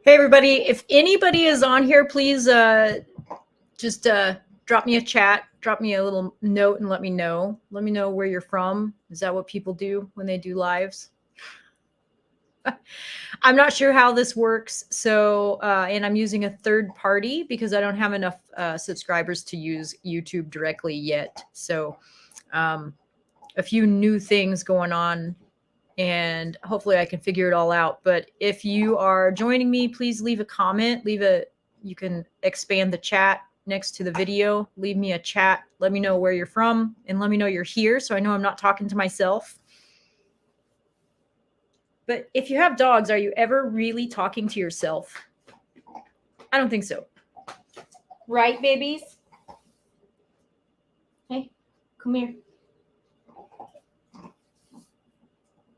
Hey everybody, if anybody is on here, please just drop me a chat, drop me a little note and let me know. Let me know where you're from. Is that what people do when they do lives? I'm not sure how this works. So, and I'm using a third party because I don't have enough subscribers to use YouTube directly yet. So, a few new things going on and hopefully I can figure it all out. But if you are joining me, please leave a comment. You can expand the chat next to the video. Leave me a chat. Let me know where you're from and let me know you're here so I know I'm not talking to myself. But if you have dogs, are you ever really talking to yourself? I don't think so. Right, babies? Hey, come here.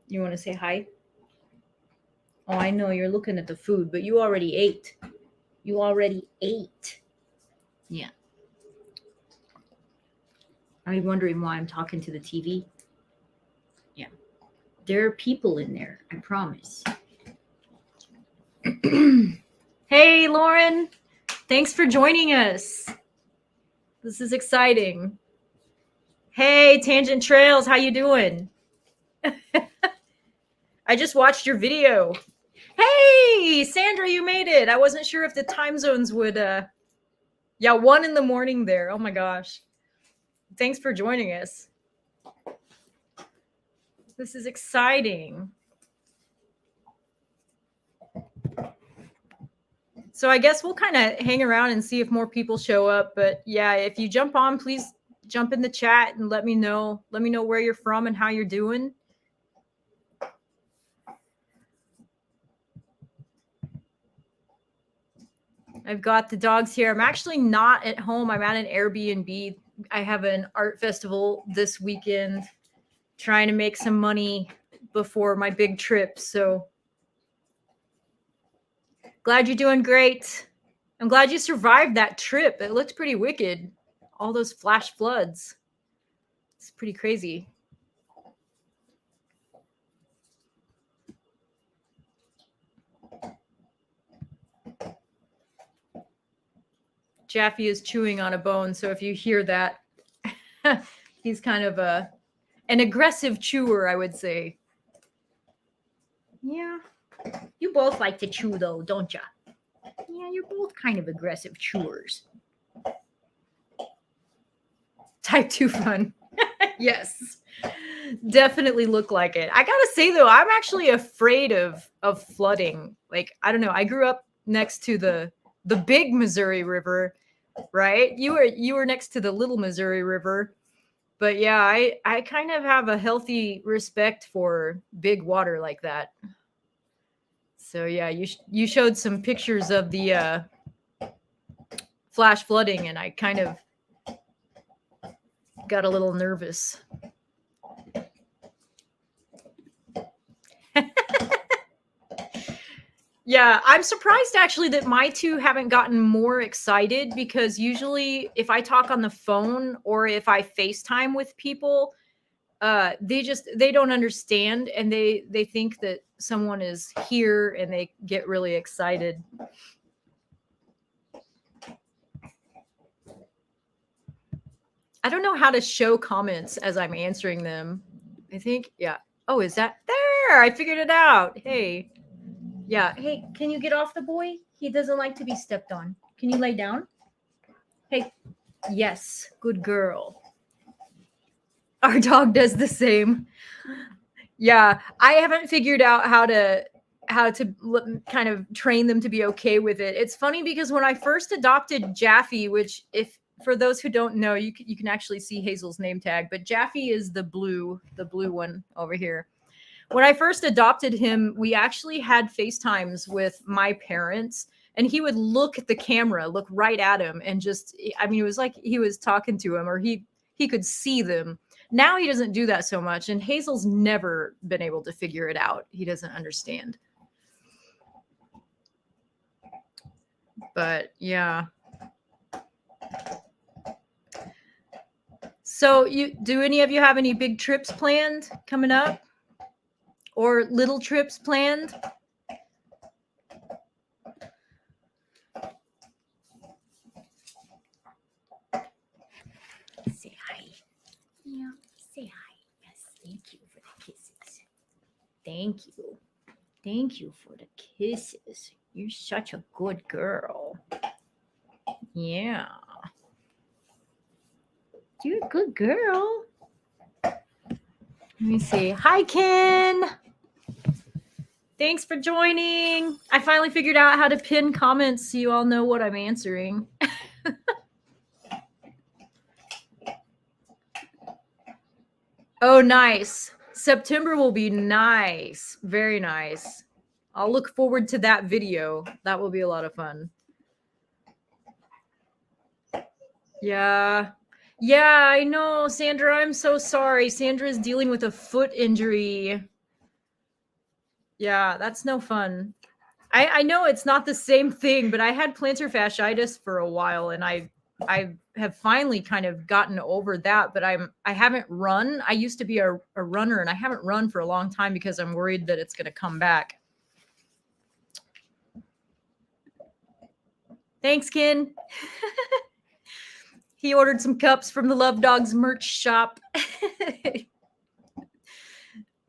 You want to say hi? Oh, I know you're looking at the food, but you already ate. You already ate. Yeah. Are you wondering why I'm talking to the TV? Yeah. There are people in there, I promise. Hey, Lauren. Thanks for joining us. This is exciting. Hey, Tangent Trails, how you doing? I just watched your video. Hey, Sandra, you made it. I wasn't sure if the time zones would yeah, 1 a.m. there. Oh my gosh. Thanks for joining us. This is exciting. So I guess we'll kind of hang around and see if more people show up. But yeah, if you jump on, please jump in the chat and let me know. Let me know where you're from and how you're doing. I've got the dogs here. I'm actually not at home. I'm at an Airbnb. I have an art festival this weekend, trying to make some money before my big trip. So glad you're doing great. I'm glad you survived that trip. It looked pretty wicked. All those flash floods. It's pretty crazy. Jaffe is chewing on a bone, so if you hear that, he's kind of an aggressive chewer, I would say. Yeah. You both like to chew, though, don't ya? Yeah, you're both kind of aggressive chewers. Type 2 fun. Yes. Definitely look like it. I gotta say, though, I'm actually afraid of flooding. Like, I don't know. I grew up next to the big Missouri River, right? You were next to the little Missouri River. But yeah, I kind of have a healthy respect for big water like that. So yeah, you showed some pictures of the flash flooding, and I kind of got a little nervous. Yeah, I'm surprised actually that my two haven't gotten more excited, because usually if I talk on the phone or if I FaceTime with people, they don't understand, and they think that someone is here and they get really excited. I don't know how to show comments as I'm answering them. I think, yeah. Oh, is that there? I figured it out. Hey. Yeah. Hey, can you get off the boy? He doesn't like to be stepped on. Can you lay down? Hey. Yes. Good girl. Our dog does the same. Yeah. I haven't figured out how to kind of train them to be okay with it. It's funny because when I first adopted Jaffe, which, if for those who don't know, you can actually see Hazel's name tag, but Jaffe is the blue one over here. When I first adopted him, we actually had FaceTimes with my parents, and he would look at the camera, look right at him, and just, I mean, it was like he was talking to him, or he could see them. Now he doesn't do that so much, and Hazel's never been able to figure it out. He doesn't understand. But yeah. So do any of you have any big trips planned coming up, or little trips planned? Say hi. Yes, thank you for the kisses. Thank you. Thank you for the kisses. You're such a good girl. Yeah. You're a good girl. Let me see. Hi, Ken. Thanks for joining. I finally figured out how to pin comments so you all know what I'm answering. Oh, nice. September will be nice. Very nice. I'll look forward to that video. That will be a lot of fun. Yeah. Yeah, I know, Sandra. I'm so sorry. Sandra is dealing with a foot injury. Yeah, that's no fun. I know it's not the same thing, but I had plantar fasciitis for a while, and I have finally kind of gotten over that. But I haven't run. I used to be a runner, and I haven't run for a long time because I'm worried that it's going to come back. Thanks, Ken. He ordered some cups from the Love Dogs merch shop.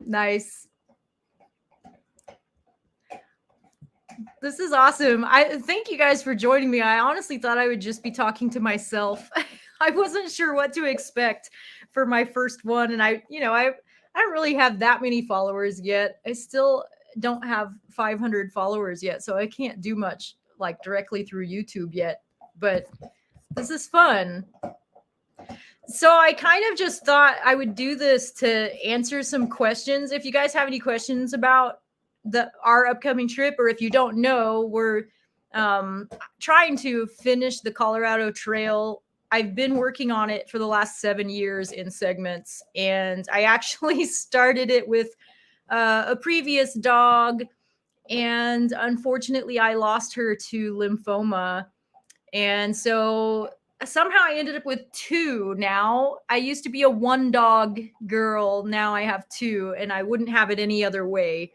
Nice. This is awesome. I thank you guys for joining me. I honestly thought I would just be talking to myself. I wasn't sure what to expect for my first one, and I don't really have that many followers yet. I still don't have 500 followers yet, so I can't do much like directly through YouTube yet. But this is fun. So I kind of just thought I would do this to answer some questions. If you guys have any questions about our upcoming trip, or if you don't know, we're trying to finish the Colorado Trail. I've been working on it for the last 7 years in segments, and I actually started it with a previous dog, and unfortunately I lost her to lymphoma. And so somehow I ended up with 2 now. I used to be a 1 dog girl. Now I have 2, and I wouldn't have it any other way.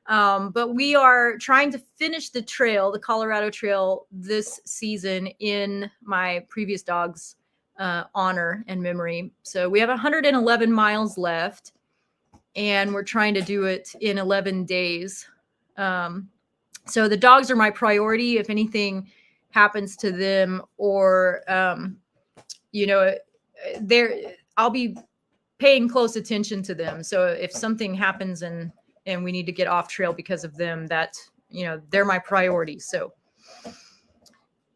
But we are trying to finish the trail, the Colorado Trail, this season in my previous dog's honor and memory. So we have 111 miles left, and we're trying to do it in 11 days. So the dogs are my priority. If anything happens to them, or I'll be paying close attention to them. So if something happens and we need to get off trail because of them, that they're my priority. So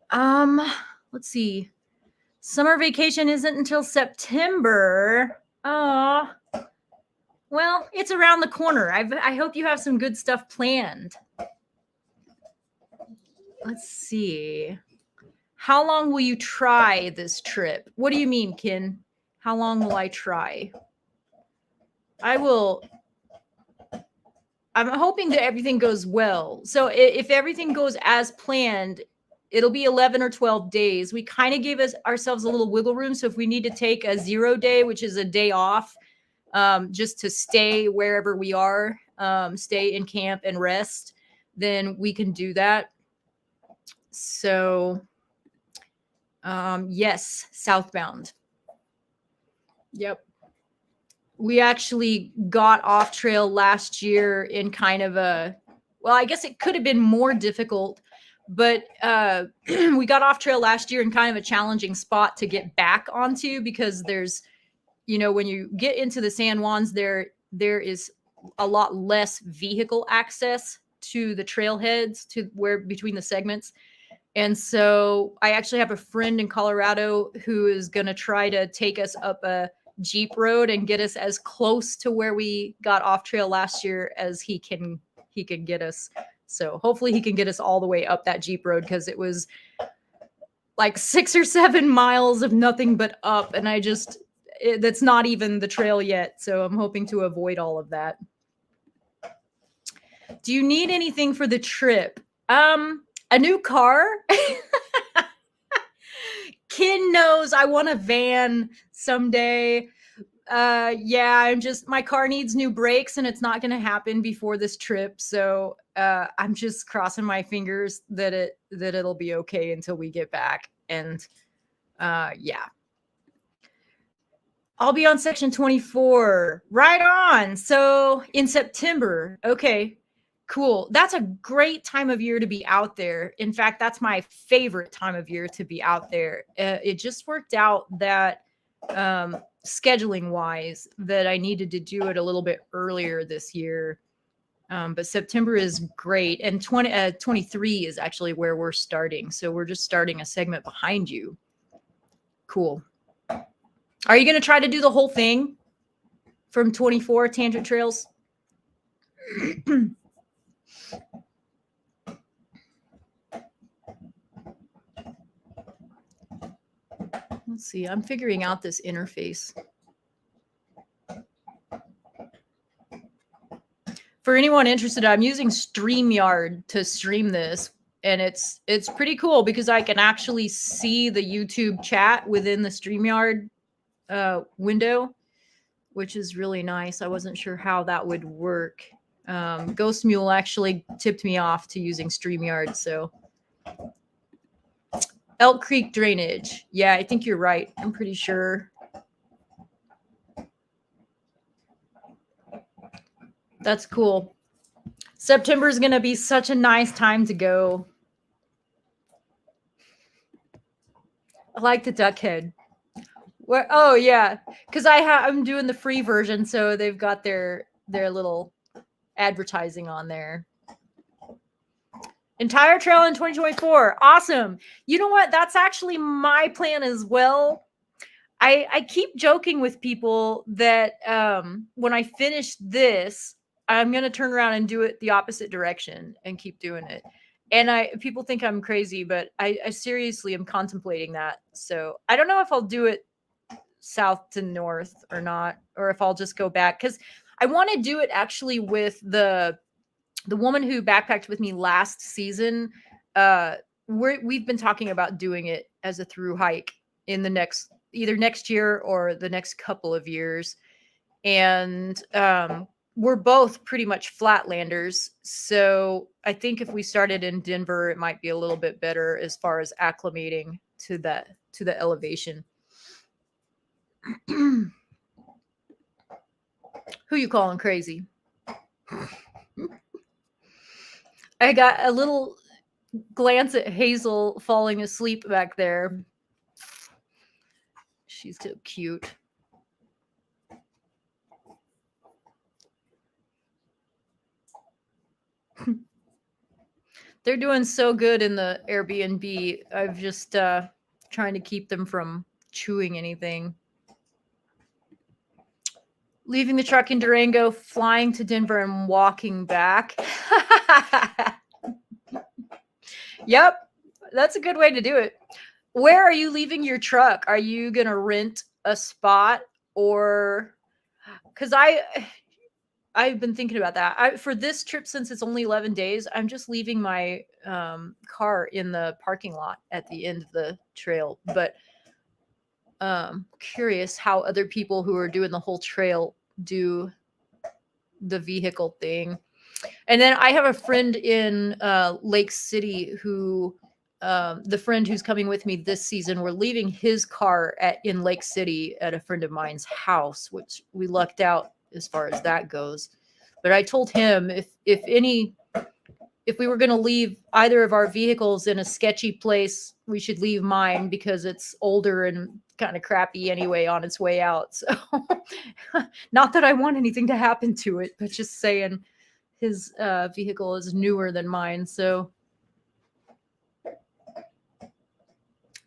let's see. Summer vacation isn't until September. Oh, well, it's around the corner. I hope you have some good stuff planned. Let's see. How long will you try this trip? What do you mean, Ken? How long will I try? I'm hoping that everything goes well. So if everything goes as planned, it'll be 11 or 12 days. We kind of gave ourselves a little wiggle room. So if we need to take a 0 day, which is a day off, just to stay wherever we are, stay in camp and rest, then we can do that. So yes, southbound. Yep. We actually got off trail last year in kind of I guess it could have been more difficult, but we got off trail last year in kind of a challenging spot to get back onto, because there's, when you get into the San Juans, there is a lot less vehicle access to the trailheads, to where between the segments. And so I actually have a friend in Colorado who is going to try to take us up a Jeep road and get us as close to where we got off trail last year as he can get us. So hopefully he can get us all the way up that Jeep road, because it was like 6 or 7 miles of nothing but up. And that's not even the trail yet. So I'm hoping to avoid all of that. Do you need anything for the trip? A new car. Ken knows I want a van someday. Yeah, my car needs new brakes, and it's not going to happen before this trip. So I'm just crossing my fingers that it'll be okay until we get back. And yeah. I'll be on section 24. Right on. So in September. Okay, cool. That's a great time of year to be out there. In fact, that's my favorite time of year to be out there. It just worked out that scheduling wise that I needed to do it a little bit earlier this year. But September is great. And 23 is actually where we're starting. So we're just starting a segment behind you. Cool. Are you going to try to do the whole thing from 24 Tangent Trails? Let's see. I'm figuring out this interface. For anyone interested, I'm using StreamYard to stream this, and it's pretty cool because I can actually see the YouTube chat within the StreamYard window, which is really nice. I wasn't sure how that would work. Ghost Mule actually tipped me off to using StreamYard. So Elk Creek drainage. Yeah, I think you're right. I'm pretty sure. That's cool. September is going to be such a nice time to go. I like the duck head. Where, oh yeah, because I'm doing the free version, so they've got their little advertising on there. Entire trail in 2024. Awesome. You know what? That's actually my plan as well. I keep joking with people that when I finish this, I'm going to turn around and do it the opposite direction and keep doing it. And people think I'm crazy, but I seriously am contemplating that. So I don't know if I'll do it south to north or not, or if I'll just go back, because I want to do it actually with the woman who backpacked with me last season. We've been talking about doing it as a through hike in the either next year or the next couple of years. And we're both pretty much flatlanders. So I think if we started in Denver, it might be a little bit better as far as acclimating to the elevation. Who you calling crazy? I got a little glance at Hazel falling asleep back there. She's so cute. They're doing so good in the Airbnb. I've just trying to keep them from chewing anything. Leaving the truck in Durango, flying to Denver, and walking back. Yep, that's a good way to do it. Where are you leaving your truck? Are you going to rent a spot, or because I've been thinking about that. For this trip, since it's only 11 days, I'm just leaving my car in the parking lot at the end of the trail. But curious how other people who are doing the whole trail do the vehicle thing. And then I have a friend in Lake City who, the friend who's coming with me this season, we're leaving his car in Lake City at a friend of mine's house, which we lucked out as far as that goes. But I told him if we were going to leave either of our vehicles in a sketchy place, we should leave mine because it's older and kind of crappy anyway on its way out. So not that I want anything to happen to it, but just saying his vehicle is newer than mine. So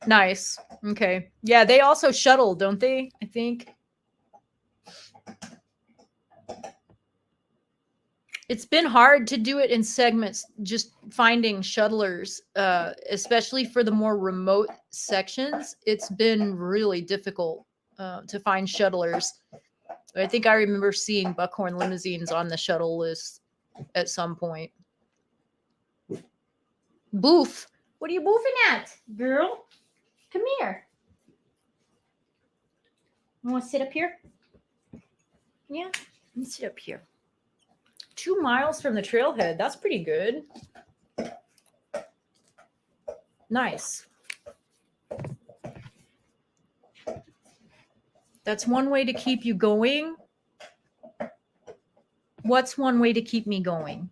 nice. Okay. Yeah, they also shuttle, don't they? I think. It's been hard to do it in segments, just finding shuttlers, especially for the more remote sections. It's been really difficult to find shuttlers. I think I remember seeing Buckhorn limousines on the shuttle list at some point. Boof. What are you boofing at, girl? Come here. You want to sit up here? Yeah, let me sit up here. 2 miles from the trailhead. That's pretty good. Nice. That's one way to keep you going. What's one way to keep me going?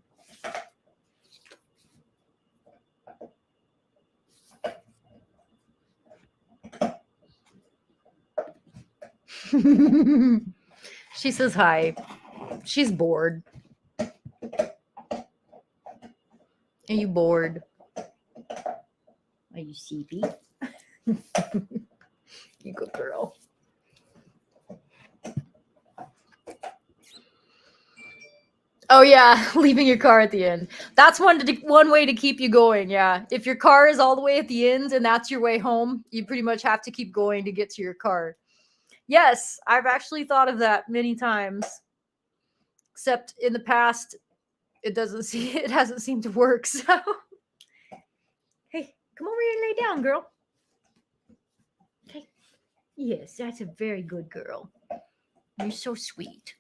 She says hi. She's bored. Are you bored? Are you sleepy? You good girl. Oh yeah, leaving your car at the end. That's one way to keep you going. Yeah, if your car is all the way at the end and that's your way home, you pretty much have to keep going to get to your car. Yes, I've actually thought of that many times. Except in the past, it hasn't seemed to work. So, hey, come over here and lay down, girl. Okay. Yes, that's a very good girl. You're so sweet.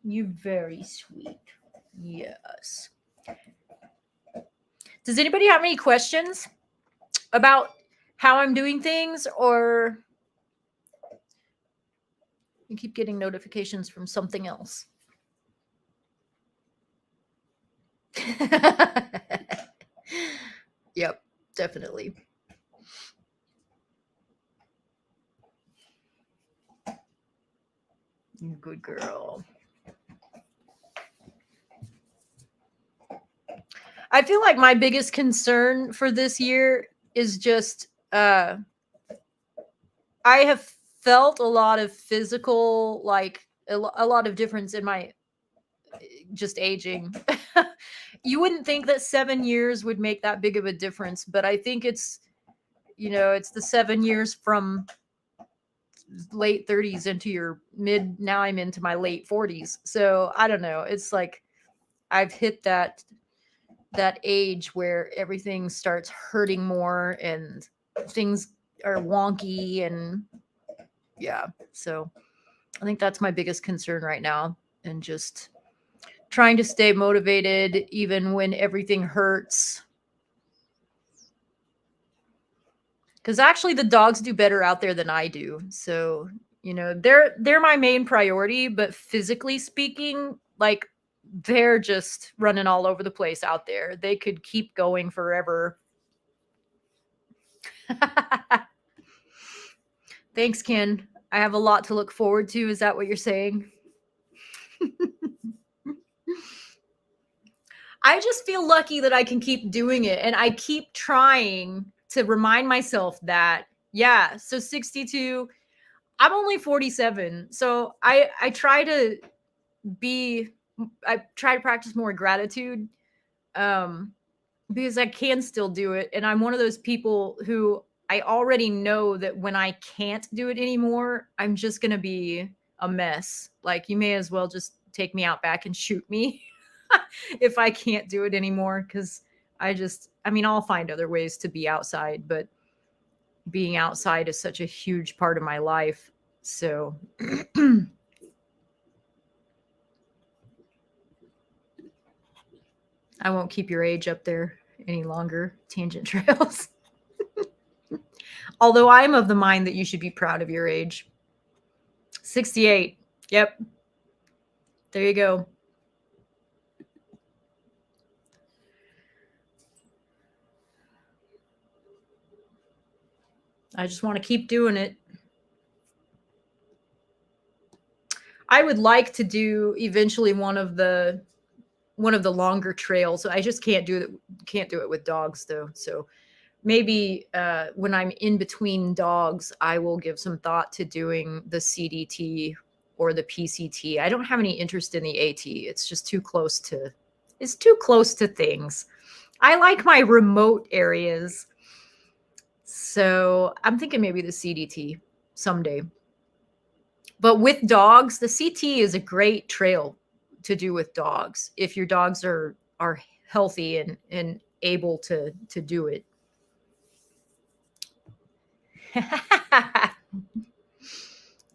You're very sweet. Yes. Does anybody have any questions about how I'm doing things, or you keep getting notifications from something else? Yep, definitely. Good girl. I feel like my biggest concern for this year is just I have felt a lot of physical, like a lot of difference in my just aging. You wouldn't think that 7 years would make that big of a difference, but I think it's, it's the 7 years from late 30s into your now I'm into my late 40s. So I don't know. It's like I've hit that age where everything starts hurting more and things are wonky, and yeah. So I think that's my biggest concern right now, and just trying to stay motivated even when everything hurts. Because actually the dogs do better out there than I do. So, they're my main priority, but physically speaking, like, they're just running all over the place out there. They could keep going forever. Thanks, Ken. I have a lot to look forward to. Is that what you're saying? I just feel lucky that I can keep doing it. And I keep trying to remind myself that, yeah, so 62, I'm only 47. So I try to practice more gratitude, um, because I can still do it. And I'm one of those people who I already know that when I can't do it anymore, I'm just going to be a mess. Like, you may as well just take me out back and shoot me if I can't do it anymore. Cause I'll find other ways to be outside, but being outside is such a huge part of my life. So I won't keep your age up there any longer, Tangent Trails. Although I'm of the mind that you should be proud of your age. 68. Yep. There you go. I just want to keep doing it. I would like to do eventually one of the longer trails. I just can't do it with dogs though. So maybe when I'm in between dogs, I will give some thought to doing the CDT or the PCT. I don't have any interest in the AT. It's just too close to things. I like my remote areas. So I'm thinking maybe the CDT someday. But with dogs, the CT is a great trail to do with dogs if your dogs are healthy and able to do it.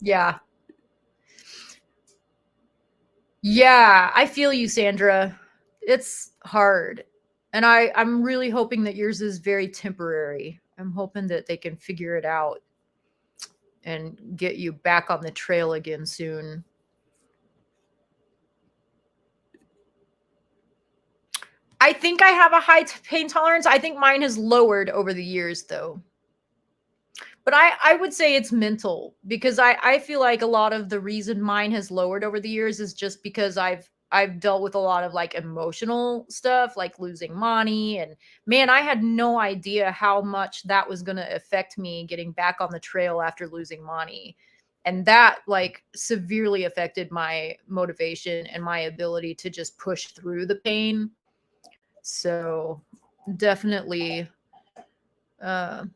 Yeah. Yeah, I feel you, Sandra. It's hard. And I'm really hoping that yours is very temporary. I'm hoping that they can figure it out. and get you back on the trail again soon. I think I have a high pain tolerance. I think mine has lowered over the years, though. But I would say it's mental, because I feel like a lot of the reason mine has lowered over the years is just because I've dealt with a lot of like emotional stuff, like losing money. And man, I had no idea how much that was going to affect me getting back on the trail after losing money. And that like severely affected my motivation and my ability to just push through the pain. So definitely, uh,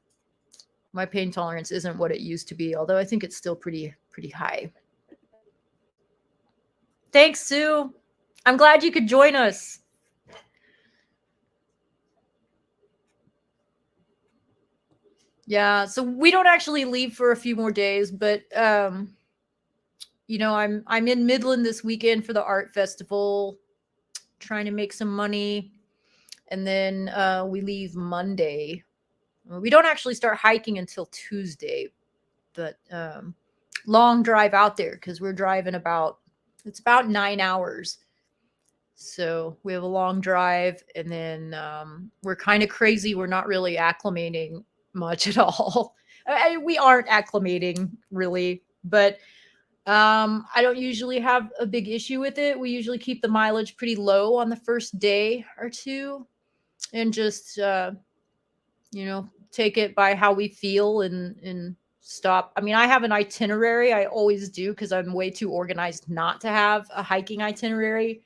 my pain tolerance isn't what it used to be, although I think it's still pretty high. Thanks, Sue. I'm glad you could join us. Yeah, so we don't actually leave for a few more days, but you know, I'm in Midland this weekend for the art festival, trying to make some money, and then we leave Monday. We don't actually start hiking until Tuesday, but long drive out there because we're driving it's about 9 hours. So we have a long drive, and then we're kind of crazy. We're not really acclimating much at all. We aren't acclimating really, but I don't usually have a big issue with it. We usually keep the mileage pretty low on the first day or two, and just you know, take it by how we feel, and stop. I mean, I have an itinerary. I always do, because I'm way too organized not to have a hiking itinerary.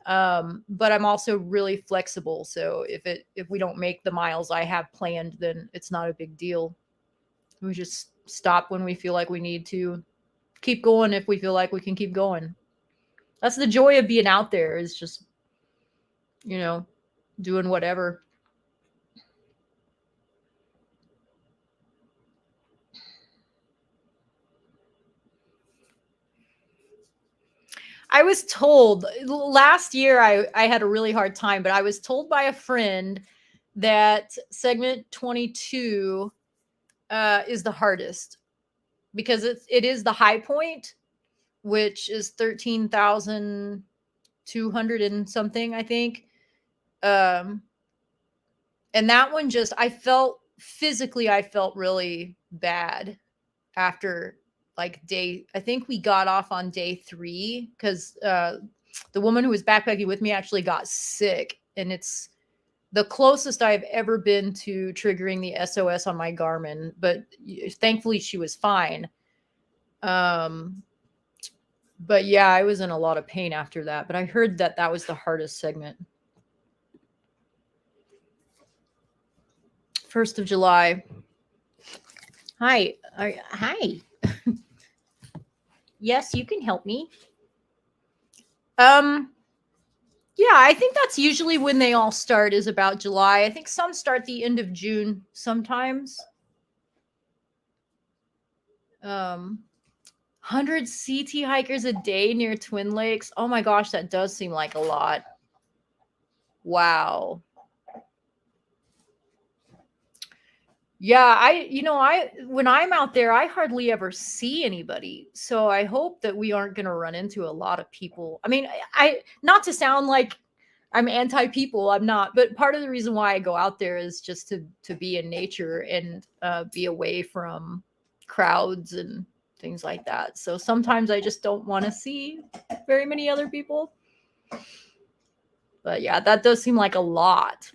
But I'm also really flexible, so if we don't make the miles I have planned, then it's not a big deal. We just stop when we feel like we need to, keep going if we feel like we can keep going. That's the joy of being out there, is just, you know, doing whatever. I was told last year, I had a really hard time, but I was told by a friend that segment 22 is the hardest, because it is the high point, which is 13,200 and something, I think. Um, and that one, just, I felt physically, I felt really bad after like I think we got off on day 3, because the woman who was backpacking with me actually got sick, and it's the closest I've ever been to triggering the SOS on my Garmin, but thankfully she was fine. Um, but yeah, I was in a lot of pain after that, but I heard that that was the hardest segment. 1st of July. Hi. Hi. Yes, you can help me. Yeah, I think that's usually when they all start, is about July. I think some start the end of June sometimes. 100 CT hikers a day near Twin Lakes. Oh my gosh, that does seem like a lot. Wow. Yeah, when I'm out there, I hardly ever see anybody. So I hope that we aren't going to run into a lot of people. I mean, I not to sound like I'm anti people, I'm not, but part of the reason why I go out there is just to be in nature, and be away from crowds and things like that. So sometimes I just don't want to see very many other people. But yeah, that does seem like a lot.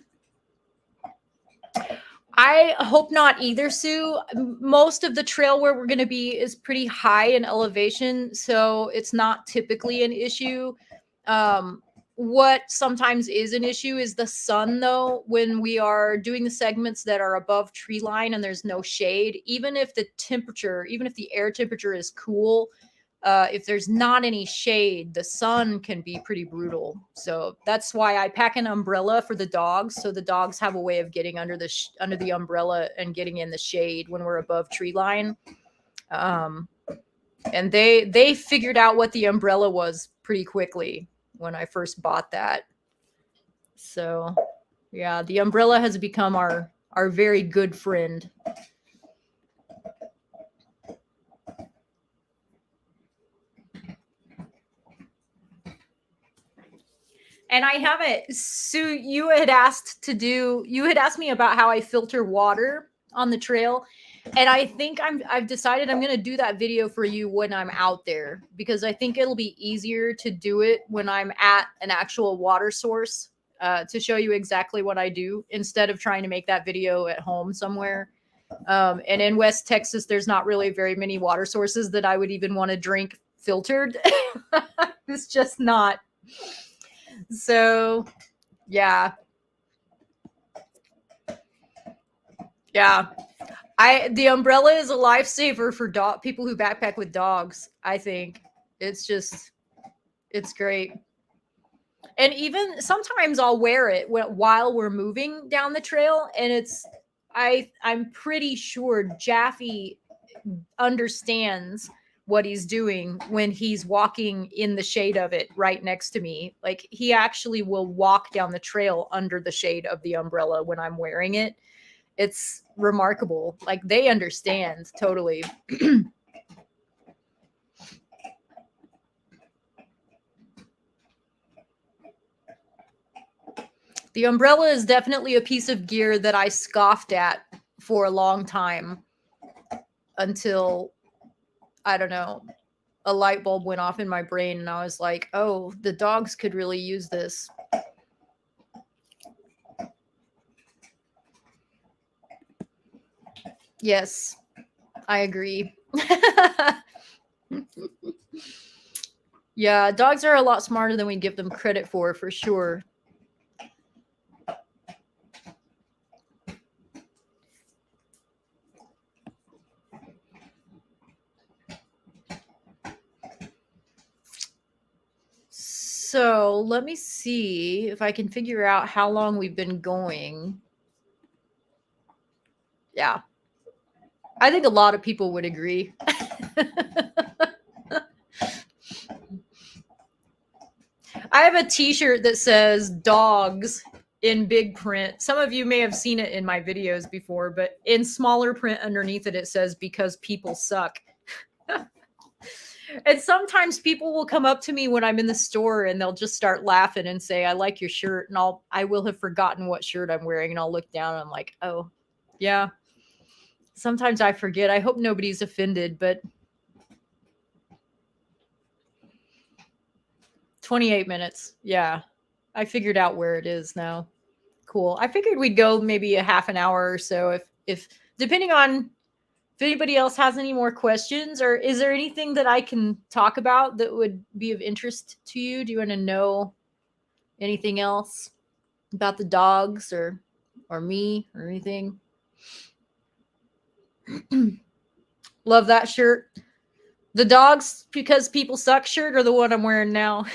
I hope not either, Sue. Most of the trail where we're going to be is pretty high in elevation, so it's not typically an issue. What sometimes is an issue is the sun, though. When we are doing the segments that are above tree line and there's no shade, even if the air temperature is cool, if there's not any shade, the sun can be pretty brutal. So that's why I pack an umbrella for the dogs, so the dogs have a way of getting under the umbrella and getting in the shade when we're above tree line. And they figured out what the umbrella was pretty quickly when I first bought that. So yeah, the umbrella has become our very good friend. And I haven't. Sue, you had asked me about how I filter water on the trail. And I think I've decided I'm going to do that video for you when I'm out there, because I think it'll be easier to do it when I'm at an actual water source, to show you exactly what I do instead of trying to make that video at home somewhere. And in West Texas, there's not really very many water sources that I would even want to drink filtered. It's just not. So, yeah. Yeah. The umbrella is a lifesaver for people who backpack with dogs, I think. It's just it's great. And even sometimes I'll wear it while we're moving down the trail, and I'm pretty sure Jaffe understands what he's doing when he's walking in the shade of it right next to me. Like, he actually will walk down the trail under the shade of the umbrella when I'm wearing it. It's remarkable. Like, they understand totally. The umbrella is definitely a piece of gear that I scoffed at for a long time, until, I don't know, a light bulb went off in my brain and I was like, oh, the dogs could really use this. Yes, I agree. Yeah, dogs are a lot smarter than we give them credit for sure. So let me see if I can figure out how long we've been going. Yeah. I think a lot of people would agree. I have a t-shirt that says dogs in big print. Some of you may have seen it in my videos before, but in smaller print underneath it, it says because people suck. And sometimes people will come up to me when I'm in the store and they'll just start laughing and say, I like your shirt. And I will have forgotten what shirt I'm wearing. And I'll look down and I'm like, oh, yeah. Sometimes I forget. I hope nobody's offended, but 28 minutes. Yeah. I figured out where it is now. Cool. I figured we'd go maybe a half an hour or so if depending on if anybody else has any more questions, or is there anything that I can talk about that would be of interest to you? Do you want to know anything else about the dogs or me or anything? Love that shirt. The dogs because people suck shirt, or the one I'm wearing now?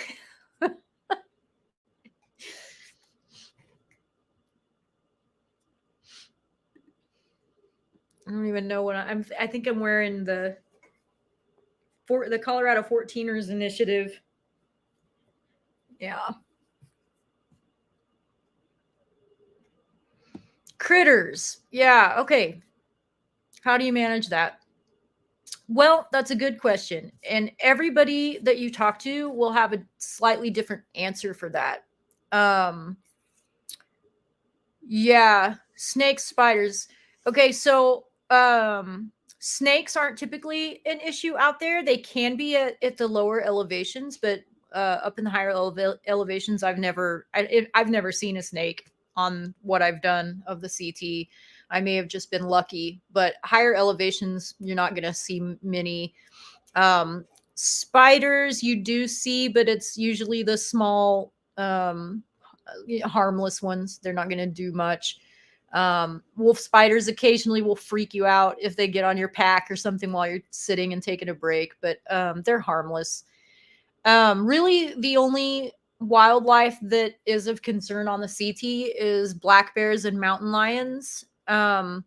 I don't even know what I think I'm wearing the Colorado 14ers initiative. Yeah. Critters. Yeah. Okay. How do you manage that? Well, that's a good question. And everybody that you talk to will have a slightly different answer for that. Um, yeah, snakes, spiders. Okay, so snakes aren't typically an issue out there. They can be at the lower elevations, but up in the higher elevations, I've never seen a snake on what I've done of the CT. I may have just been lucky, but higher elevations, you're not going to see many. Spiders you do see, but it's usually the small, harmless ones. They're not going to do much. Wolf spiders occasionally will freak you out if they get on your pack or something while you're sitting and taking a break, but they're harmless. Really, the only wildlife that is of concern on the CT is black bears and mountain lions. And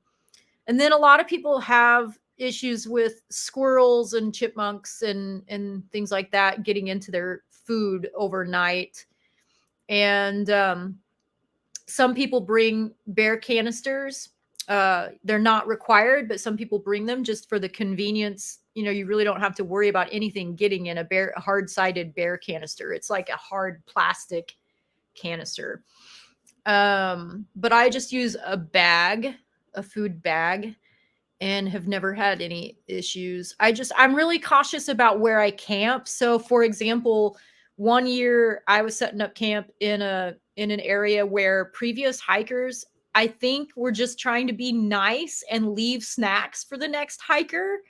then a lot of people have issues with squirrels and chipmunks and things like that getting into their food overnight. And some people bring bear canisters. They're not required, but some people bring them just for the convenience. You really don't have to worry about anything getting in a hard-sided bear canister. It's like a hard plastic canister. But I just use a food bag, and have never had any issues. I'm really cautious about where I camp. So for example, one year I was setting up camp in an area where previous hikers, I think, were just trying to be nice and leave snacks for the next hiker.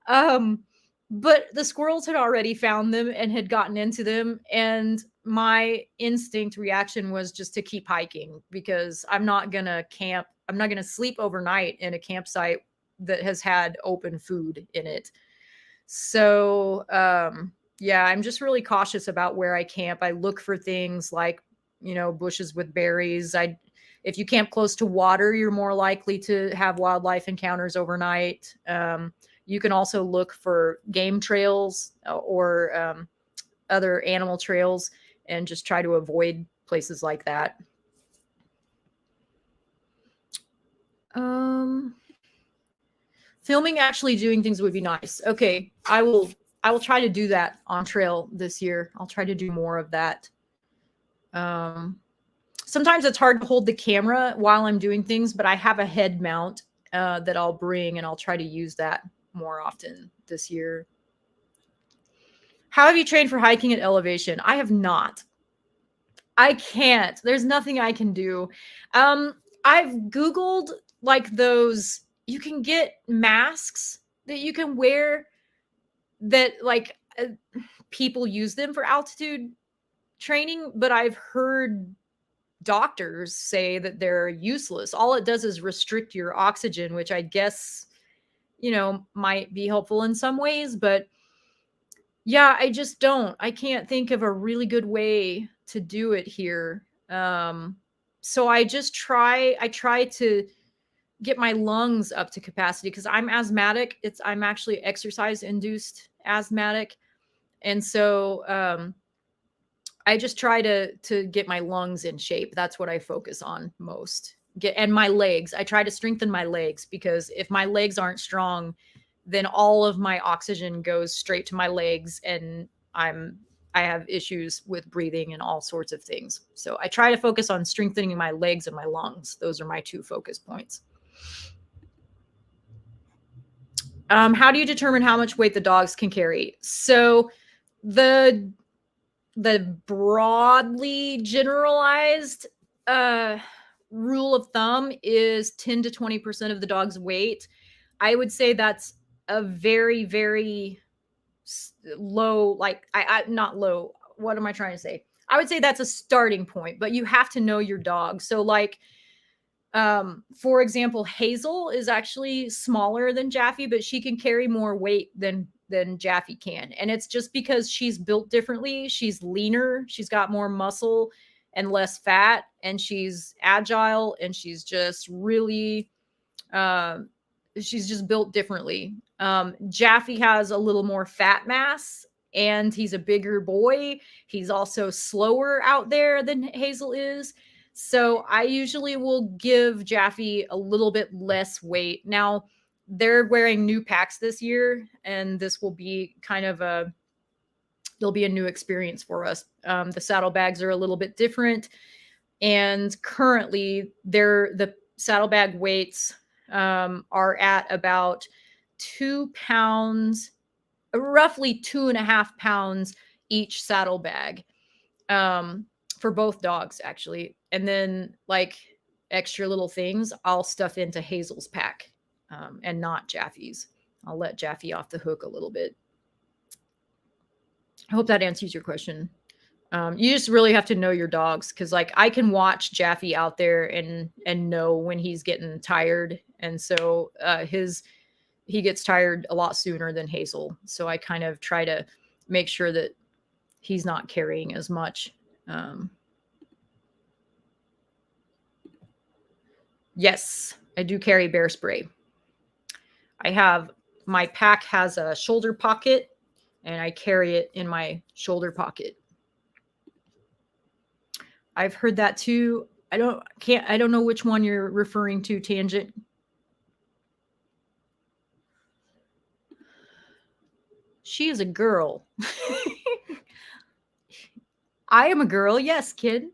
Um, but the squirrels had already found them and had gotten into them, and my instinct reaction was just to keep hiking, because I'm not gonna camp. I'm not gonna sleep overnight in a campsite that has had open food in it. So, yeah, I'm just really cautious about where I camp. I look for things like, bushes with berries. If you camp close to water, you're more likely to have wildlife encounters overnight. You can also look for game trails, or other animal trails, and just try to avoid places like that. Um, Filming actually doing things would be nice. Okay, I will try to do that on trail this year. I'll try to do more of that. Um, Sometimes it's hard to hold the camera while I'm doing things, but I have a head mount that I'll bring, and I'll try to use that more often this year. How have you trained for hiking at elevation? I have not. I can't. There's nothing I can do. I've Googled, like, those, you can get masks that you can wear that, like, people use them for altitude training, but I've heard doctors say that they're useless. All it does is restrict your oxygen, which I guess, might be helpful in some ways, but yeah, I just don't. I can't think of a really good way to do it here. So I try to get my lungs up to capacity, because I'm asthmatic. I'm actually exercise induced asthmatic. And so I just try to get my lungs in shape. That's what I focus on most. And my legs. I try to strengthen my legs, because if my legs aren't strong, then all of my oxygen goes straight to my legs, and I have issues with breathing and all sorts of things. So I try to focus on strengthening my legs and my lungs. Those are my two focus points. How do you determine how much weight the dogs can carry? So the the broadly generalized rule of thumb is 10 to 20% of the dog's weight. I would say that's a very, very low, like, I not low. What am I trying to say? I would say that's a starting point, but you have to know your dog. So, like, for example, Hazel is actually smaller than Jaffe, but she can carry more weight than Jaffe can. And it's just because she's built differently. She's leaner, she's got more muscle and less fat, and she's agile, and she's just really um she's just built differently. Jaffe has a little more fat mass, and he's a bigger boy. He's also slower out there than Hazel is. So I usually will give Jaffe a little bit less weight. Now, they're wearing new packs this year, and this will be kind of it'll be a new experience for us. The saddlebags are a little bit different, and currently the saddlebag weights are at about 2 pounds, roughly 2.5 pounds each saddlebag, for both dogs, actually. And then, like, extra little things I'll stuff into Hazel's pack, and not Jaffe's. I'll let Jaffe off the hook a little bit. I hope that answers your question. You just really have to know your dogs, because, like, I can watch Jaffe out there and know when he's getting tired, and so he gets tired a lot sooner than Hazel. So I kind of try to make sure that he's not carrying as much. Yes, I do carry bear spray. My pack has a shoulder pocket, and I carry it in my shoulder pocket. I've heard that too. I don't know which one you're referring to, Tangent. She is a girl. I am a girl, yes, kid.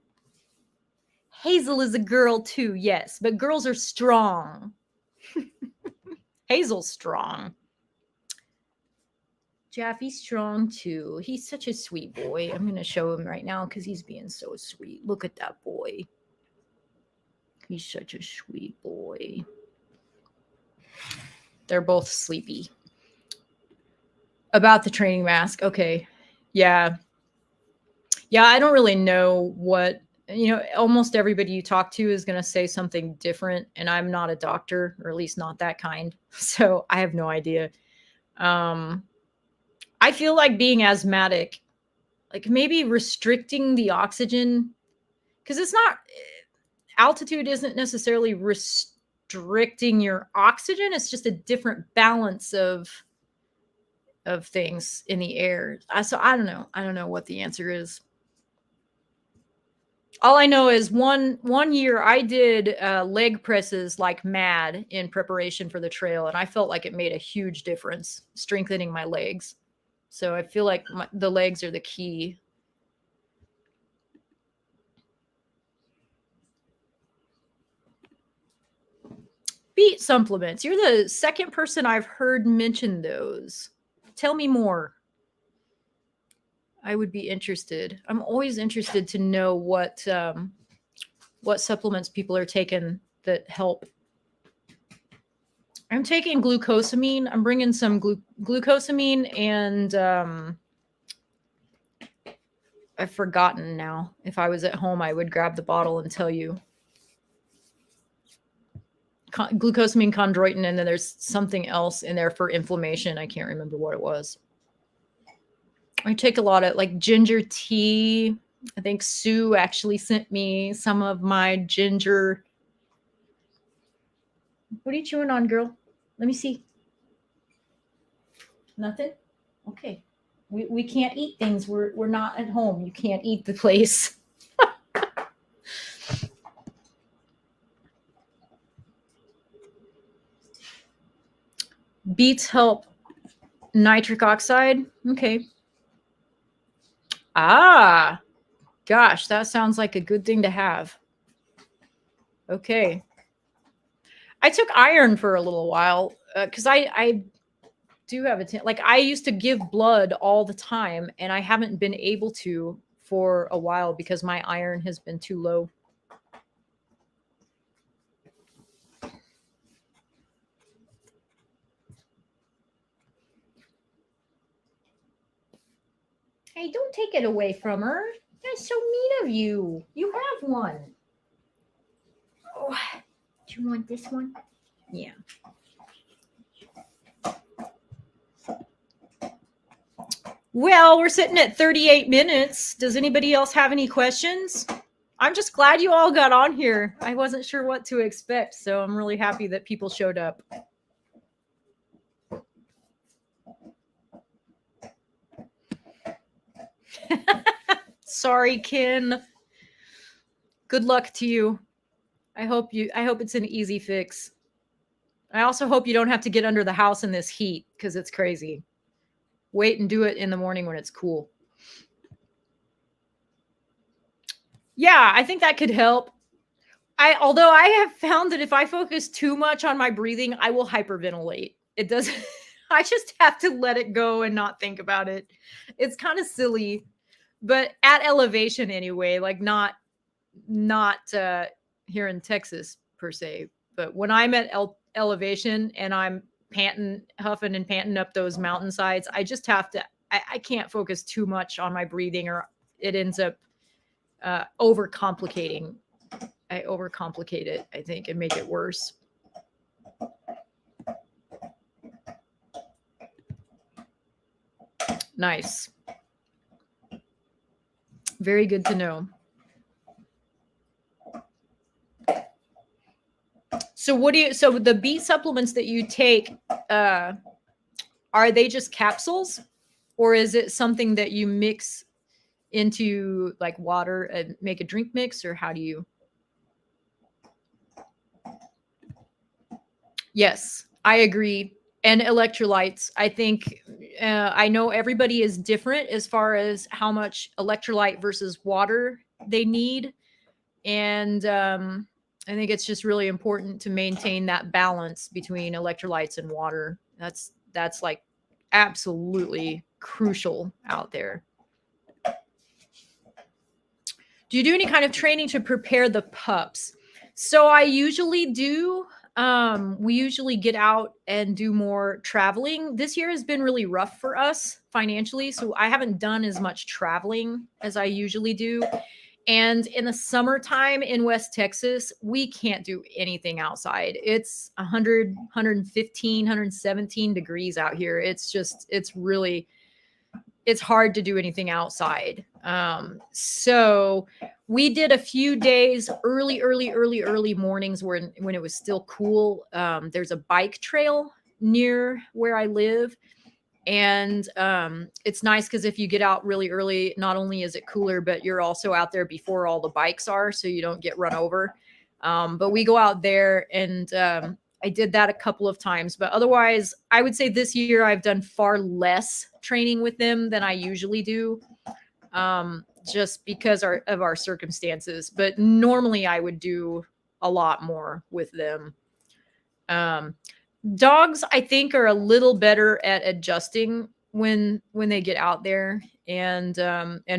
Hazel is a girl too, yes, but girls are strong. Hazel's strong. Jaffy's strong too. He's such a sweet boy. I'm going to show him right now because he's being so sweet. Look at that boy. He's such a sweet boy. They're both sleepy. About the training mask. Okay. Yeah. Yeah, I don't really know what, almost everybody you talk to is going to say something different. And I'm not a doctor, or at least not that kind. So I have no idea. I feel like being asthmatic, like maybe restricting the oxygen, because it's not, altitude isn't necessarily restricting your oxygen. It's just a different balance of things in the air. So I don't know. I don't know what the answer is. All I know is one year I did leg presses like mad in preparation for the trail, and I felt like it made a huge difference strengthening my legs. So I feel like the legs are the key. Beet supplements. You're the second person I've heard mention those. Tell me more. I would be interested. I'm always interested to know what supplements people are taking that help. I'm taking glucosamine. I'm bringing some glucosamine, and I've forgotten now. If I was at home, I would grab the bottle and tell you. Glucosamine, chondroitin, and then there's something else in there for inflammation. I can't remember what it was. I take a lot of like ginger tea. I think Sue actually sent me some of my ginger. What are you chewing on, girl? Let me see. Nothing? Okay. We can't eat things. We're not at home. You can't eat the place. Beets help nitric oxide. Okay. Ah, gosh, that sounds like a good thing to have. Okay. I took iron for a little while because I do have like I used to give blood all the time, and I haven't been able to for a while because my iron has been too low. Hey, don't take it away from her. That's so mean of you. You have one. Oh, do you want this one? Yeah. Well, we're sitting at 38 minutes. Does anybody else have any questions? I'm just glad you all got on here. I wasn't sure what to expect, so I'm really happy that people showed up. Sorry, Ken. Good luck to you. I hope it's an easy fix. I also hope you don't have to get under the house in this heat because it's crazy. Wait and do it in the morning when it's cool. Yeah, I think that could help. Although I have found that if I focus too much on my breathing, I will hyperventilate. It doesn't. I just have to let it go and not think about it. It's kind of silly, but at elevation anyway, like not here in Texas per se, but when I'm at elevation and I'm huffing and panting up those mountainsides, I just have to, I can't focus too much on my breathing or it ends up overcomplicating. I overcomplicate it, I think, and make it worse. Nice. Very good to know. So so the beet supplements that you take, are they just capsules or is it something that you mix into like water and make a drink mix, or how do you? Yes, I agree. And electrolytes. I think I know everybody is different as far as how much electrolyte versus water they need. And I think it's just really important to maintain that balance between electrolytes and water. That's like absolutely crucial out there. Do you do any kind of training to prepare the pups? So I usually do. We usually get out and do more traveling. This year has been really rough for us financially, so I haven't done as much traveling as I usually do. And in the summertime in West Texas, we can't do anything outside. It's 100, 115, 117 degrees out here. It's hard to do anything outside. So we did a few days early mornings when it was still cool. There's a bike trail near where I live. And it's nice because if you get out really early, not only is it cooler, but you're also out there before all the bikes are, so you don't get run over. But we go out there, and I did that a couple of times. But otherwise, I would say this year I've done far less training with them than I usually do, just because of our circumstances. But normally I would do a lot more with them. Dogs, I think, are a little better at adjusting when they get out there, and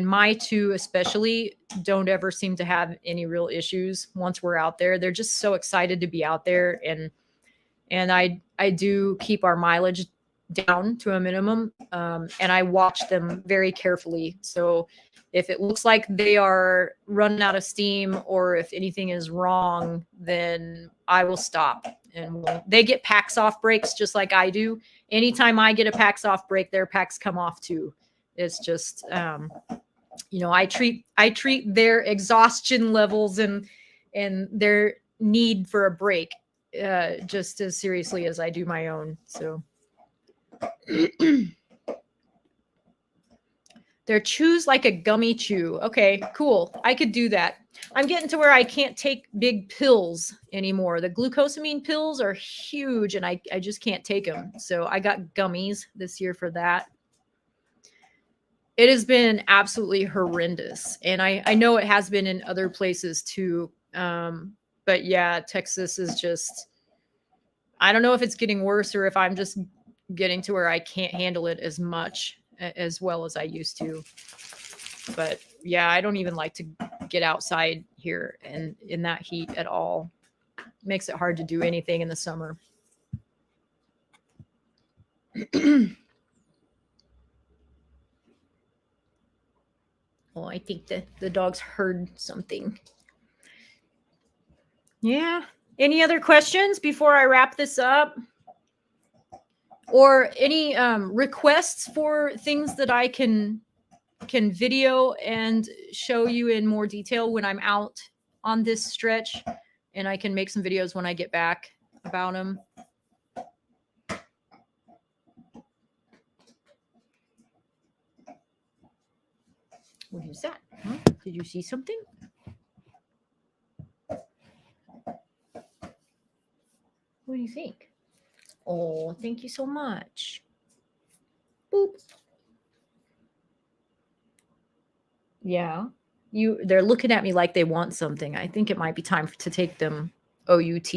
my two especially don't ever seem to have any real issues once we're out there. They're just so excited to be out there, and I do keep our mileage down to a minimum, and I watch them very carefully. So if it looks like they are running out of steam or if anything is wrong, then I will stop. And they get packs off breaks just like I do. Anytime I get a packs off break, their packs come off too. It's just, I treat their exhaustion levels and their need for a break just as seriously as I do my own. So they're chews like a gummy chew. Okay, cool. I could do that. I'm getting to where I can't take big pills anymore. The glucosamine pills are huge and I just can't take them. So I got gummies this year for that. It has been absolutely horrendous. And I know it has been in other places too. But yeah, Texas is just, I don't know if it's getting worse or if I'm just getting to where I can't handle it as much as well as I used to. But yeah, I don't even like to get outside here and in that heat at all. It makes it hard to do anything in the summer. Oh, I think the dogs heard something. Yeah. Any other questions before I wrap this up? Or any requests for things that I can video and show you in more detail when I'm out on this stretch, and I can make some videos when I get back about them. What is that? Huh? Did you see something? What do you think? Oh, thank you so much. Boop. Yeah. They're looking at me like they want something. I think it might be time to take them OUT.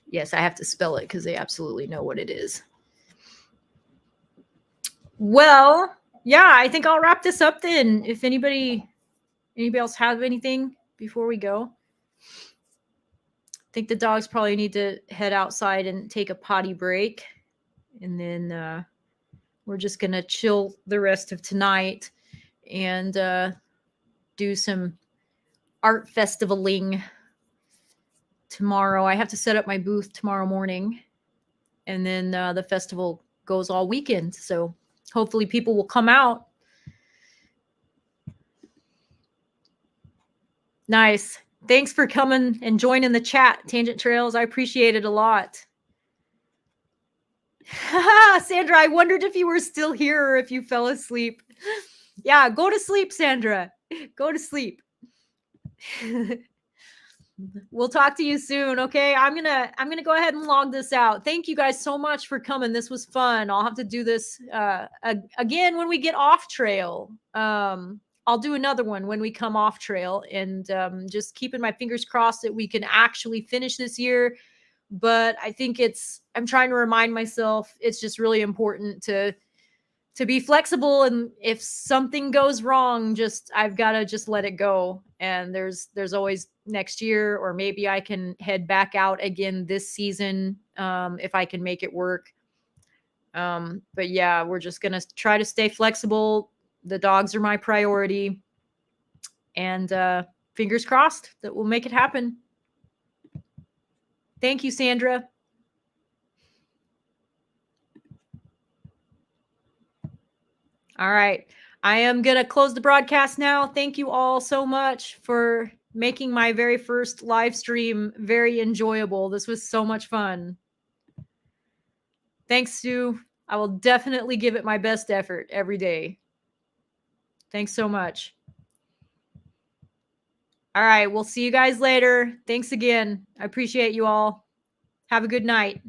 Yes, I have to spell it because they absolutely know what it is. Well, yeah, I think I'll wrap this up then. If anybody else have anything before we go? I think the dogs probably need to head outside and take a potty break. And then we're just going to chill the rest of tonight and do some art festivaling tomorrow. I have to set up my booth tomorrow morning. And then the festival goes all weekend. So hopefully people will come out. Nice. Thanks for coming and joining the chat, Tangent Trails. I appreciate it a lot. Sandra, I wondered if you were still here or if you fell asleep. Yeah, go to sleep, Sandra. Go to sleep. We'll talk to you soon, okay? I'm gonna go ahead and log this out. Thank you guys so much for coming. This was fun. I'll have to do this again when we get off trail. I'll I'll do another one when we come off trail, and just keeping my fingers crossed that we can actually finish this year. But I think I'm trying to remind myself it's just really important to be flexible, and if something goes wrong, I've got to just let it go. And there's always next year, or maybe I can head back out again this season, if I can make it work. But yeah, we're just gonna try to stay flexible. The dogs are my priority, and fingers crossed that we'll make it happen. Thank you, Sandra. All right. I am going to close the broadcast now. Thank you all so much for making my very first live stream very enjoyable. This was so much fun. Thanks, Sue. I will definitely give it my best effort every day. Thanks so much. All right. We'll see you guys later. Thanks again. I appreciate you all. Have a good night.